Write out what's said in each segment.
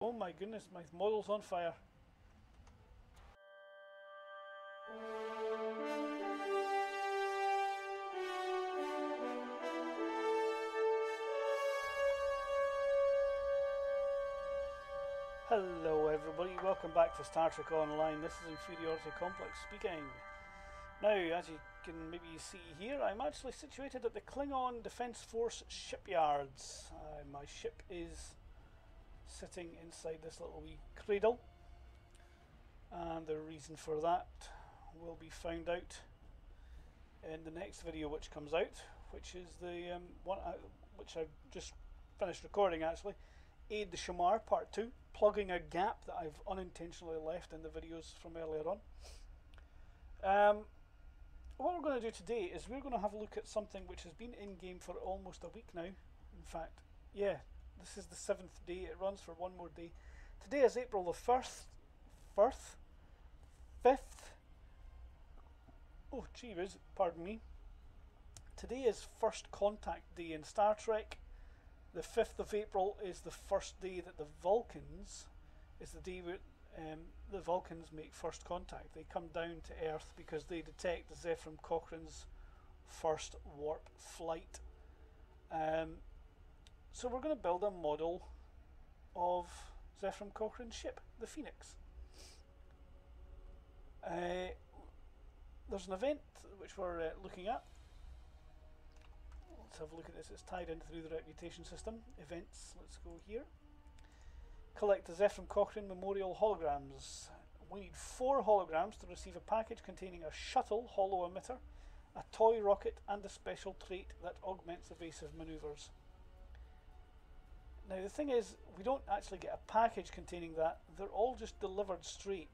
Oh my goodness, my model's on fire. Hello everybody, welcome back to Star Trek Online. This is Inferiority Complex speaking. Now, as you can maybe see here, I'm actually situated at the Klingon Defence Force shipyards. My ship is sitting inside this little wee cradle, and the reason for that will be found out in the next video which comes out, which is the one which I've just finished recording actually, Aid the Shamar Part 2, plugging a gap that I've unintentionally left in the videos from earlier on. What we're going to do today is we're going to have a look at something which has been in game for almost a week now. In fact, yeah, this is the 7th day. It runs for one more day. Today is April the 1st, 5th. Oh, gee whiz, pardon me. Today is First Contact Day in Star Trek. The 5th of April is the first day that the Vulcans, is the day where the Vulcans make first contact. They come down to Earth because they detect Zefram Cochrane's first warp flight. So we're going to build a model of Zefram Cochrane's ship, the Phoenix. There's an event which we're looking at. Let's have a look at this. It's tied in through the reputation system. Events, let's go here. Collect the Zefram Cochrane Memorial Holograms. We need 4 holograms to receive a package containing a shuttle holo emitter, a toy rocket, and a special trait that augments evasive maneuvers. Now the thing is, we don't actually get a package containing that. They're all just delivered straight.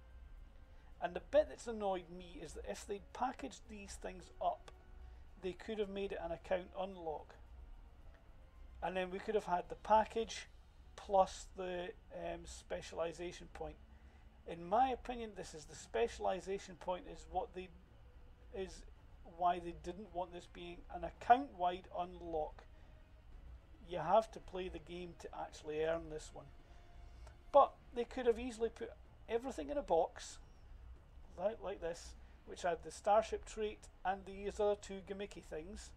And the bit that's annoyed me is that if they'd packaged these things up, they could have made it an account unlock. And then we could have had the package plus the specialization point. In my opinion, this is the specialization point is why they didn't want this being an account-wide unlock. You have to play the game to actually earn this one. But they could have easily put everything in a box like this, which had the starship trait and these other 2 gimmicky things,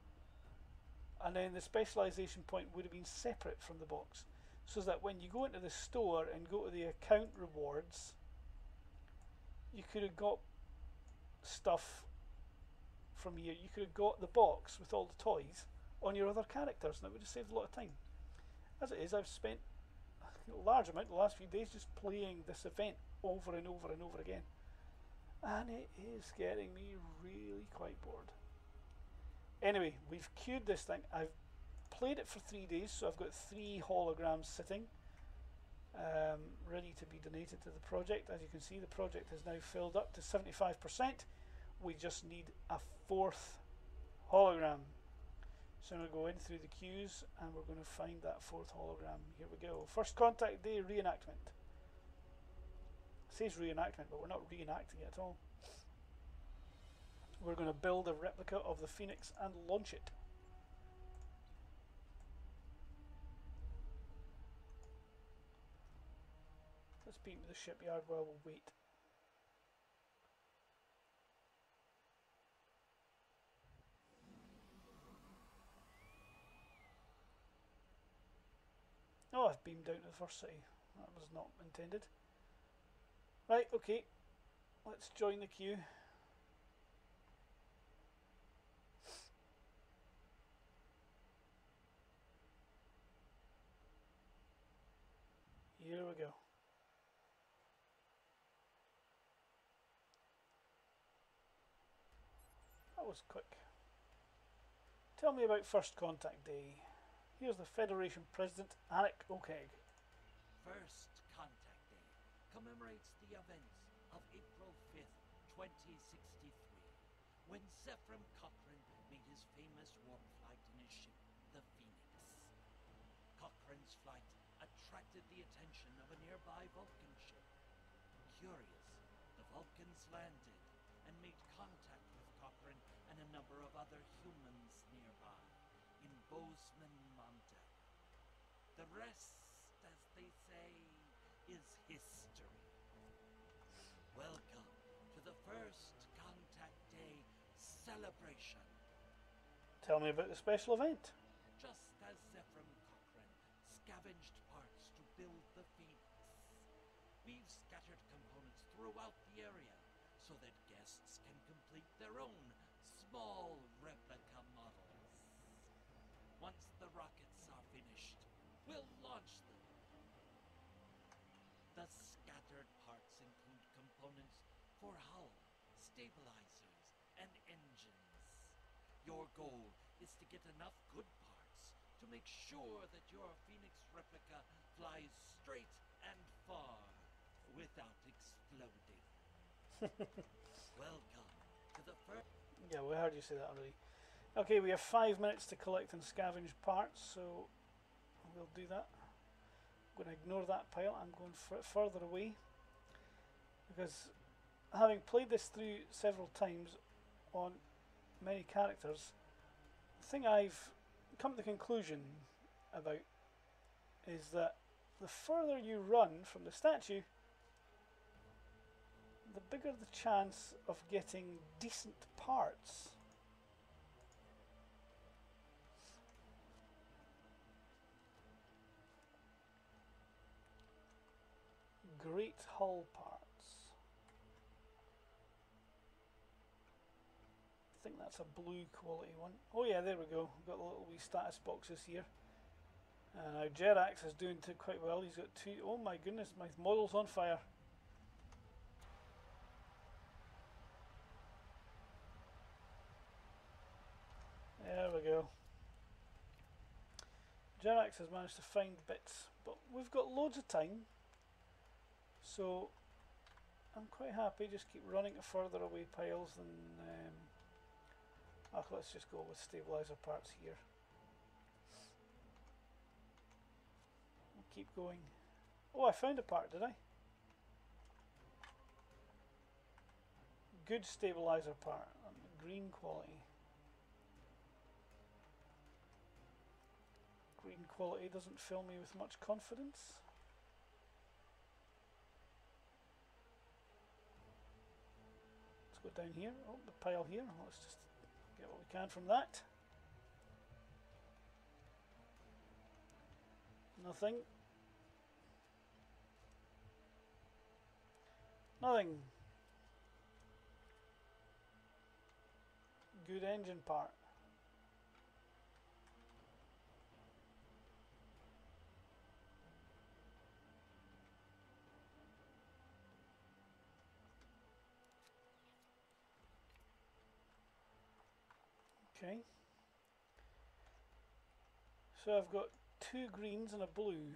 and then the specialization point would have been separate from the box, so that when you go into the store and go to the account rewards, you could have got stuff from here. You could have got the box with all the toys on your other characters, and it would have saved a lot of time. As it is, I've spent a large amount the last few days just playing this event over and over and over again, and it is getting me really quite bored. Anyway, we've queued this thing. I've played it for 3 days, so I've got 3 holograms sitting ready to be donated to the project. As you can see, the project is now filled up to 75%. We just need a 4th hologram. So I'm going to go in through the queues and we're going to find that 4th hologram. Here we go. First Contact Day reenactment. It says reenactment, but we're not reenacting it at all. We're going to build a replica of the Phoenix and launch it. Let's beam to the shipyard while we wait. Oh, I've beamed down to the first city. That was not intended. Right, okay. Let's join the queue. Here we go. That was quick. Tell me about First Contact Day. Here's the Federation President, Anik Okeg. First Contact Day commemorates the events of April 5th, 2063, when Zefram Cochrane made his famous warp flight in his ship, the Phoenix. Cochrane's flight attracted the attention of a nearby Vulcan ship. Curious, the Vulcans landed and made contact with Cochrane and a number of other humans nearby in Bozeman, Montana. The rest, as they say, celebration. Tell me about the special event. Just as Zephram Cochrane scavenged parts to build the Phoenix, we've scattered components throughout the area so that guests can complete their own small replica models. Once the rockets are finished, we'll launch them. The scattered parts include components for hull, stabilizers, and engines. Your goal is to get enough good parts to make sure that your Phoenix replica flies straight and far without exploding. Welcome to the first... Yeah, we heard you say that already. Okay, we have 5 minutes to collect and scavenge parts, so we'll do that. I'm going to ignore that pile. I'm going further away, because having played this through several times on many characters, the thing I've come to the conclusion about is that the further you run from the statue, the bigger the chance of getting decent parts. Great hull parts. I think that's a blue quality one. Oh yeah, there we go. We've got the little wee status boxes here. Now Jerax is doing quite well. He's got 2. Oh my goodness, my model's on fire. There we go. Jerax has managed to find bits, but we've got loads of time, so I'm quite happy. Just keep running to further away piles and let's just go with stabilizer parts here. We'll keep going. Oh, I found a part, did I? Good stabilizer part, green quality. Green quality doesn't fill me with much confidence. Let's go down here. Oh, the pile here. Let's just get what we can from that. Nothing. Nothing. Good engine part. Okay. So I've got 2 greens and a blue.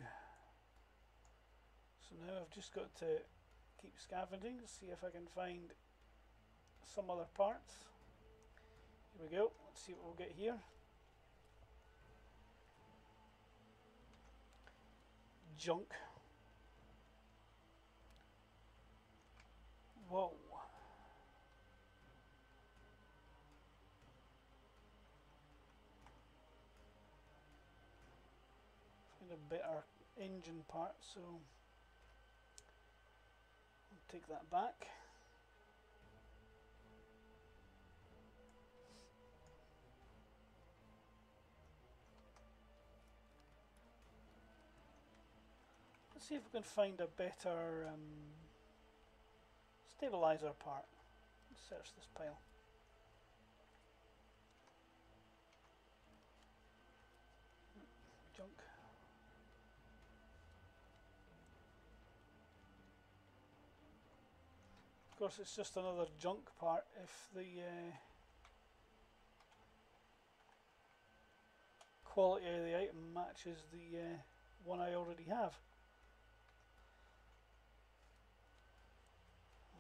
So now I've just got to keep scavenging to see if I can find some other parts. Here we go. Let's see what we'll get here. Junk. Whoa. Find a better engine part, so I'll take that back. Let's see if we can find a better stabilizer part. Let's search this pile. Junk. Of course, it's just another junk part if the quality of the item matches the one I already have.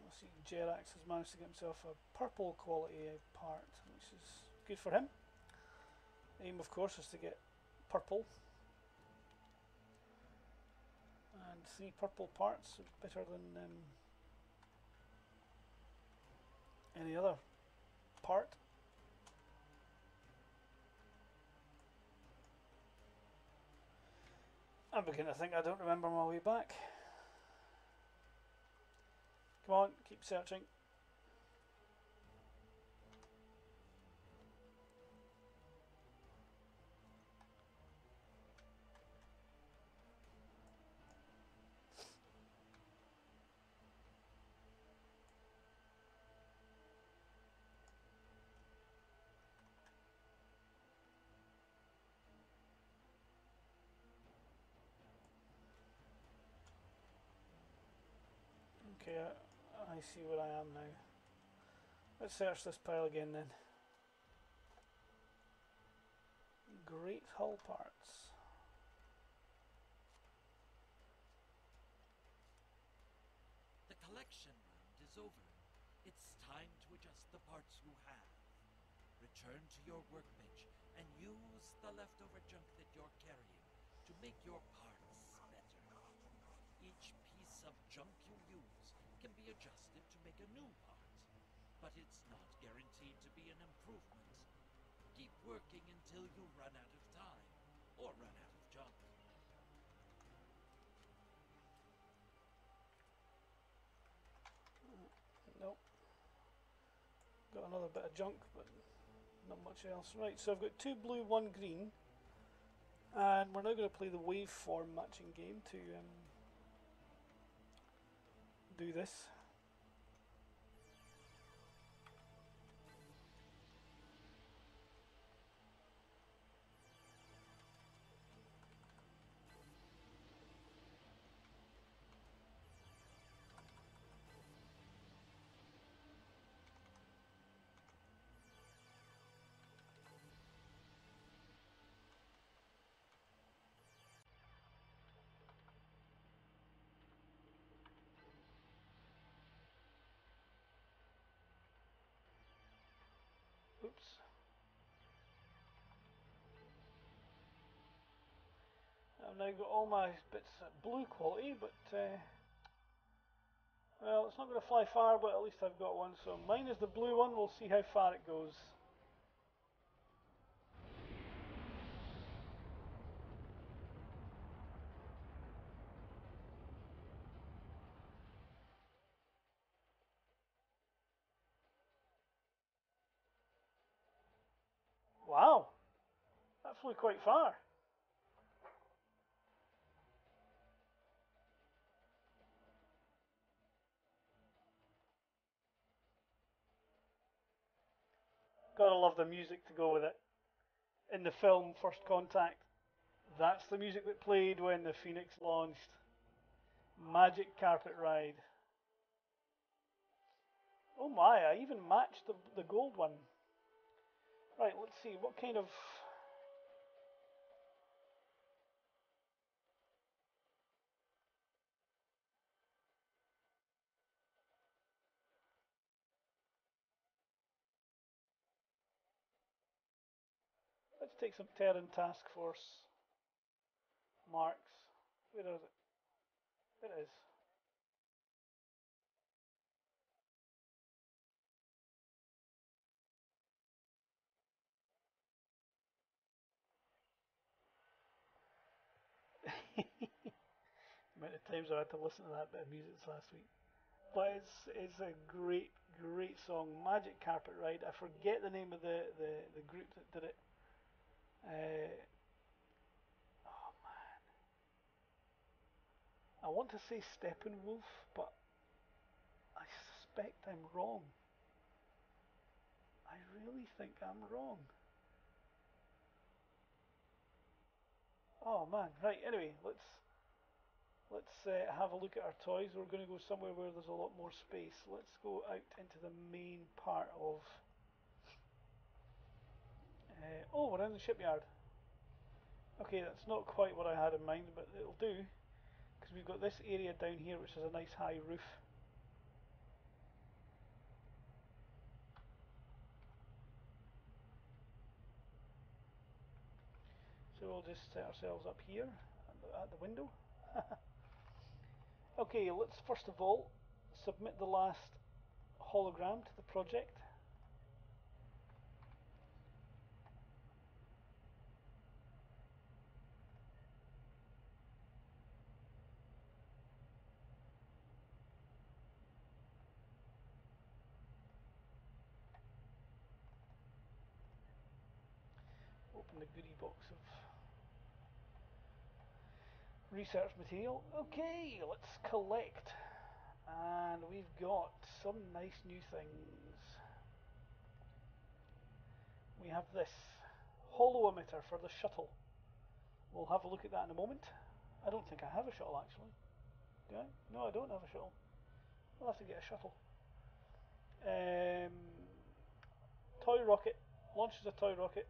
Let's see, Jerax has managed to get himself a purple quality part, which is good for him. The aim, of course, is to get purple. And 3 purple parts are better than any other part. I'm beginning to think I don't remember my way back. Come on, keep searching. Okay, I see where I am now. Let's search this pile again then. Great hull parts. The collection round is over. It's time to adjust the parts you have. Return to your workbench and use the leftover junk that you're carrying to make your parts better. Each piece of junk you use can be adjusted to make a new part, but it's not guaranteed to be an improvement. Keep working until you run out of time, or run out of junk. Nope. Got another bit of junk, but not much else. Right, so I've got 2 blue, 1 green, and we're now going to play the waveform matching game to do this. Oops. I've now got all my bits at blue quality, but well, it's not going to fly far, but at least I've got one. So mine is the blue one. We'll see how far it goes. Wow, that flew quite far. Gotta love the music to go with it. In the film First Contact, that's the music that played when the Phoenix launched. Magic Carpet Ride. Oh my, I even matched the gold one. Right, let's see, what kind of... Let's take some Terran Task Force marks. Where is it? There it is. The amount of times I had to listen to that bit of music last week. But it's a great, great song. Magic Carpet Ride. I forget the name of the group that did it. Oh man. I want to say Steppenwolf, but I suspect I'm wrong. I really think I'm wrong. Oh man. Right, anyway, let's have a look at our toys. We're going to go somewhere where there's a lot more space. Let's go out into the main part of... oh, we're in the shipyard. Okay, that's not quite what I had in mind, but it'll do. Because we've got this area down here which has a nice high roof. So we'll just set ourselves up here at the window. Okay, let's first of all submit the last hologram to the project. Open the goodie box of research material. Okay, let's collect. And we've got some nice new things. We have this holo emitter for the shuttle. We'll have a look at that in a moment. I don't think I have a shuttle actually. Do I? No, I don't have a shuttle. We'll have to get a shuttle. Toy rocket. Launches a toy rocket.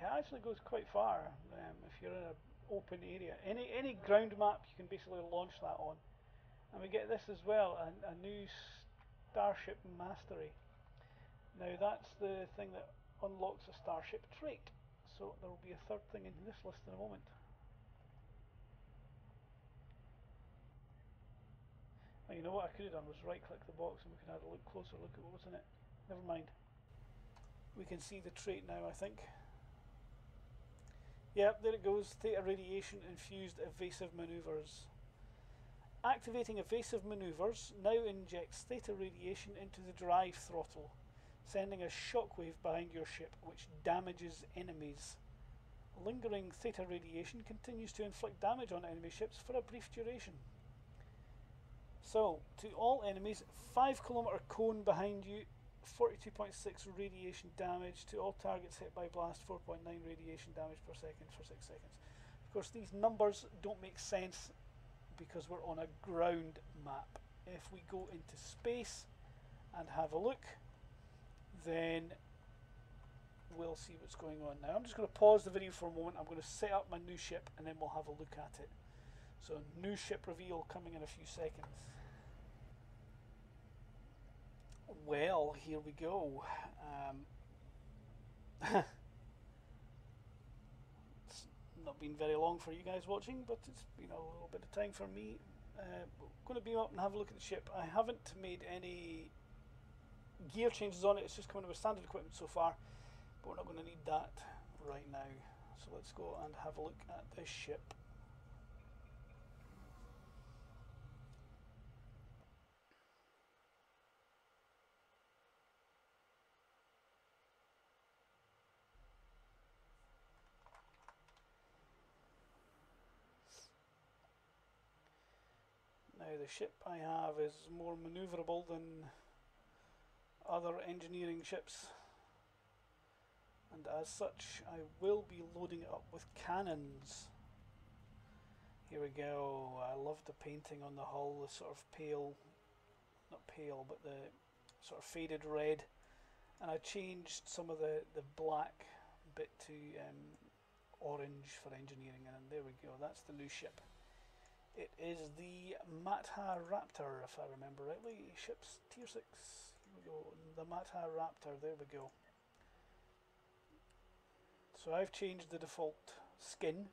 It actually goes quite far if you're in an open area. Any ground map you can basically launch that on. And we get this as well, a new Starship Mastery. Now that's the thing that unlocks a Starship trait. So there will be a third thing in this list in a moment. Oh, you know what I could have done was right click the box and we could have a closer look at what was in it. Never mind. We can see the trait now, I think. Yep, there it goes. Theta radiation infused evasive maneuvers. Activating evasive maneuvers now injects theta radiation into the drive throttle, sending a shockwave behind your ship which damages enemies. Lingering theta radiation continues to inflict damage on enemy ships for a brief duration. So, to all enemies, 5 kilometer cone behind you, 42.6 radiation damage. To all targets hit by blast, 4.9 radiation damage per second for 6 seconds. Of course, these numbers don't make sense because we're on a ground map. If we go into space and have a look, then we'll see what's going on. Now I'm just going to pause the video for a moment. I'm going to set up my new ship and then we'll have a look at it. So new ship reveal coming in a few seconds. Well, here we go. It's not been very long for you guys watching, but it's been a little bit of time for me. Going to beam up and have a look at the ship. I haven't made any gear changes on it. It's just coming with standard equipment so far, but we're not going to need that right now. So let's go and have a look at this ship. Now the ship I have is more manoeuvrable than other engineering ships, and as such I will be loading it up with cannons. Here we go. I love the painting on the hull, the sort of pale, not pale, but the sort of faded red, and I changed some of the black bit to orange for engineering, and there we go. That's the new ship. It is the Matha Raptor, if I remember rightly. Ship's tier 6. Here we go. The Matha Raptor, there we go. So I've changed the default skin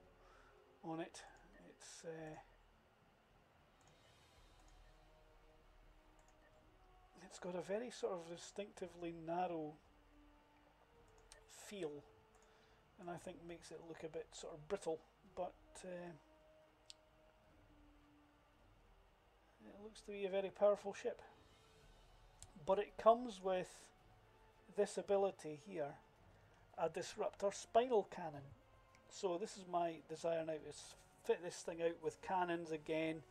on it. It's got a very sort of distinctively narrow feel, and I think makes it look a bit sort of brittle, but it looks to be a very powerful ship. But it comes with this ability here, a disruptor spinal cannon. So this is my desire now, is fit this thing out with cannons again.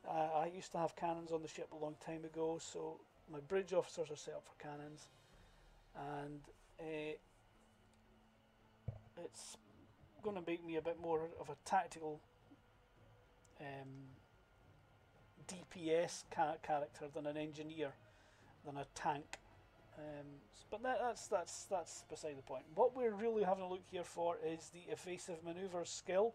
I used to have cannons on the ship a long time ago, so my bridge officers are set up for cannons, and it's going to make me a bit more of a tactical DPS character than an engineer, than a tank. But that's beside the point. What we're really having a look here for is the evasive manoeuvre skill,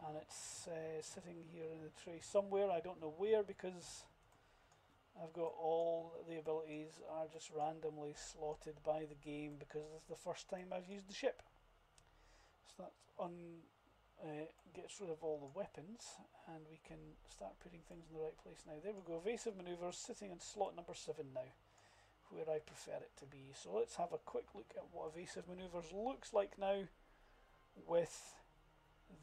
and it's sitting here in the tray somewhere. I don't know where, because I've got all the abilities are just randomly slotted by the game, because this is the first time I've used the ship. So that gets rid of all the weapons, and we can start putting things in the right place now. There we go. Evasive manoeuvres sitting in slot number 7 now, where I prefer it to be. So let's have a quick look at what evasive manoeuvres looks like now with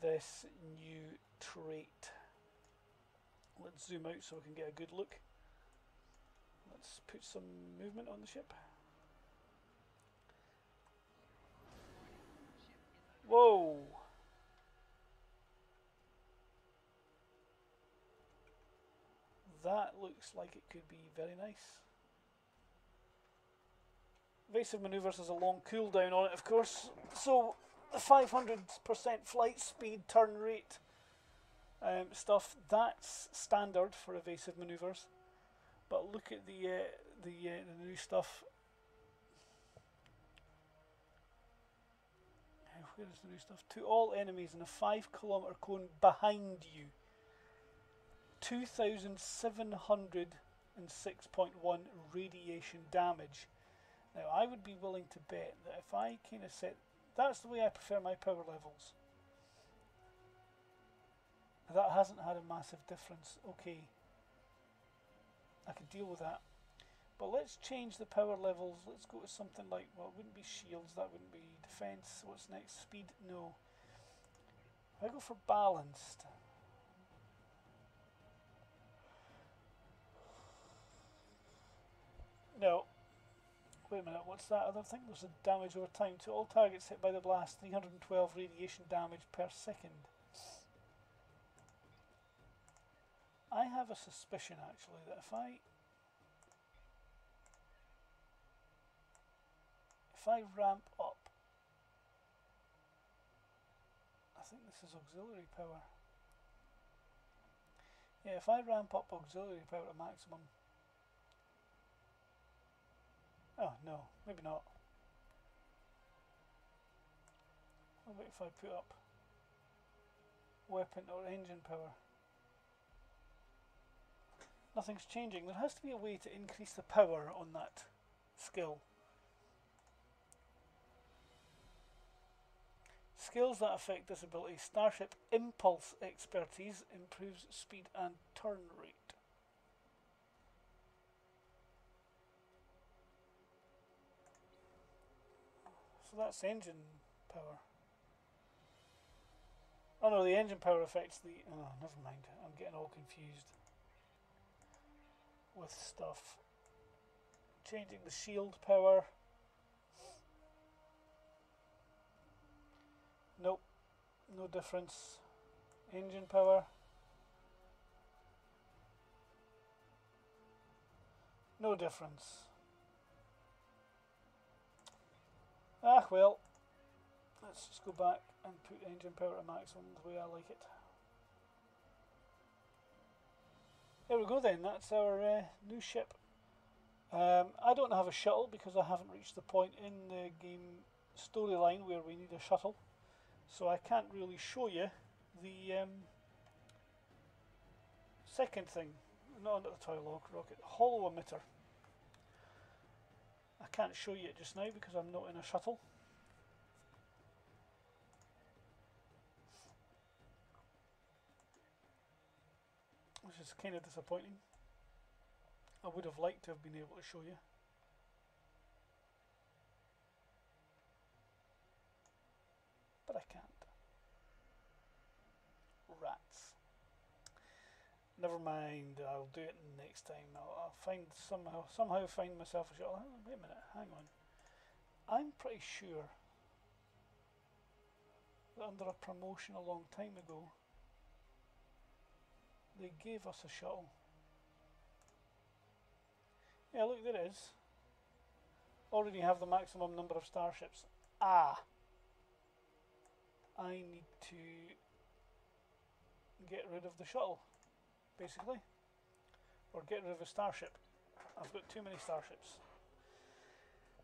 this new trait. Let's zoom out so we can get a good look. Let's put some movement on the ship. Whoa! That looks like it could be very nice. Evasive manoeuvres has a long cooldown on it, of course. So the 500% flight speed, turn rate stuff, that's standard for evasive manoeuvres. But look at the new stuff. Where is the new stuff? To all enemies in a 5-kilometer cone behind you. 2,706.1 radiation damage. Now I would be willing to bet that if I kind of set, that's the way I prefer my power levels. That hasn't had a massive difference. Okay, I could deal with that. But let's change the power levels. Let's go to something like, well, it wouldn't be shields, that wouldn't be defense. What's next? Speed? No. If I go for balanced. No. Wait a minute, what's that other thing? There's a damage over time. To all targets hit by the blast, 312 radiation damage per second. I have a suspicion actually that if I ramp up, I think this is auxiliary power. Yeah, if I ramp up auxiliary power to maximum. Oh no, maybe not. What about if I put up weapon or engine power? Nothing's changing. There has to be a way to increase the power on that skill. Skills that affect this ability. Starship Impulse Expertise improves speed and turn rate. So that's engine power. Oh no, the engine power affects the... Oh, never mind. I'm getting all confused with stuff. Changing the shield power. Nope, no difference. Engine power. No difference. Ah well, let's just go back and put engine power to maximum the way I like it. There we go then, that's our new ship. I don't have a shuttle because I haven't reached the point in the game storyline where we need a shuttle. So I can't really show you the second thing, not under the toy rocket, hollow emitter. I can't show you it just now because I'm not in a shuttle. Which is kind of disappointing. I would have liked to have been able to show you. But I can't. Rats. Never mind, I'll do it next time. I'll find somehow find myself a shuttle. Wait a minute, hang on. I'm pretty sure that under a promotion a long time ago they gave us a shuttle. Yeah, look, there it is. Already have the maximum number of starships. Ah! I need to get rid of the shuttle, basically. Or get rid of a starship. I've got too many starships.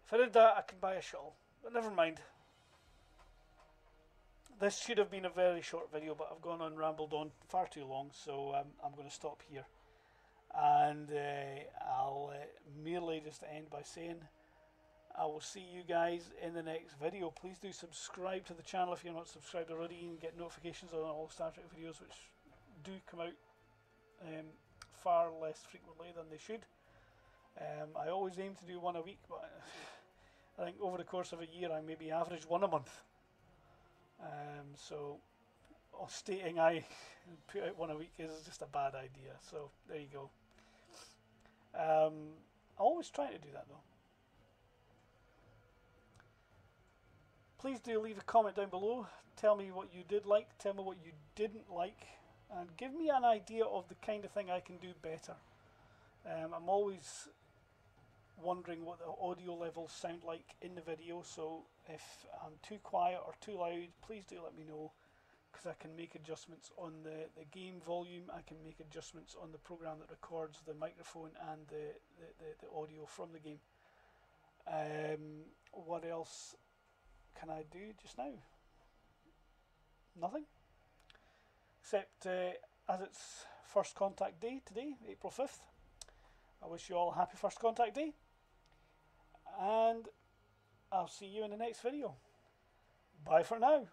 If I did that, I could buy a shuttle. But never mind. This should have been a very short video, but I've gone on, rambled on far too long, so I'm going to stop here. And I'll merely just end by saying I will see you guys in the next video. Please do subscribe to the channel if you're not subscribed already and get notifications on all Star Trek videos, which do come out far less frequently than they should. I always aim to do one a week, but I think over the course of a year I maybe average one a month. So stating I put out one a week is just a bad idea. So there you go. I'm always trying to do that though. Please do leave a comment down below. Tell me what you did like, tell me what you didn't like, and give me an idea of the kind of thing I can do better. I'm always wondering what the audio levels sound like in the video, so if I'm too quiet or too loud, please do let me know, because I can make adjustments on the game volume. I can make adjustments on the program that records the microphone and the audio from the game. What else can I do just now? Nothing. Except as it's First Contact Day today, April 5th, I wish you all a happy First Contact Day. And I'll see you in the next video. Bye for now.